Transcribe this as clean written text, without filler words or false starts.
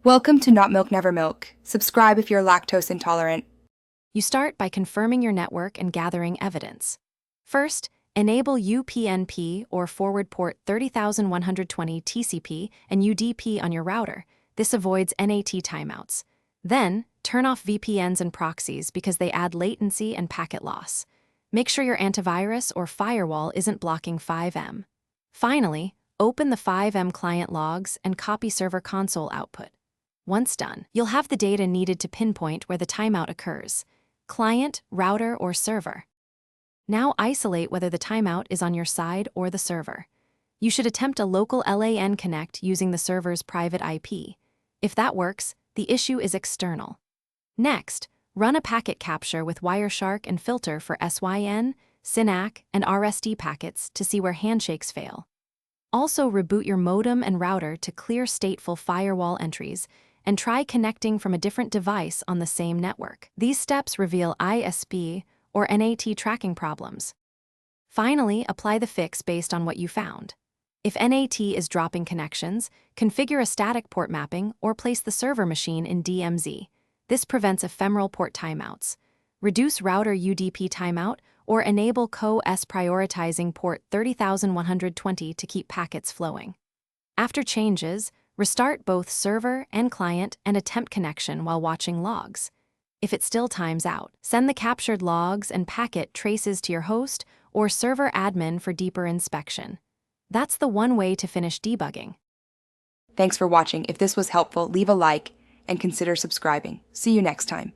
Welcome to Not Milk Never Milk. Subscribe if you're lactose intolerant. You start by confirming your network and gathering evidence. First, enable UPnP or forward port 30120 TCP and UDP on your router. This avoids NAT timeouts. Then, turn off VPNs and proxies because they add latency and packet loss. Make sure your antivirus or firewall isn't blocking Fivem. Finally, open the Fivem client logs and copy server console output. Once done, you'll have the data needed to pinpoint where the timeout occurs: client, router, or server. Now isolate whether the timeout is on your side or the server. You should attempt a local LAN connect using the server's private IP. If that works, the issue is external. Next, run a packet capture with Wireshark and filter for SYN, SYNAC, and RSD packets to see where handshakes fail. Also reboot your modem and router to clear stateful firewall entries and try connecting from a different device on the same network. These steps reveal ISP or NAT tracking problems. Finally, apply the fix based on what you found. If NAT is dropping connections, configure a static port mapping or place the server machine in DMZ. This prevents ephemeral port timeouts. Reduce router UDP timeout or enable co-S prioritizing port 30120 to keep packets flowing. After changes, restart both server and client and attempt connection while watching logs. If it still times out, send the captured logs and packet traces to your host or server admin for deeper inspection. That's the one way to finish debugging. Thanks for watching. If this was helpful, leave a like and consider subscribing. See you next time.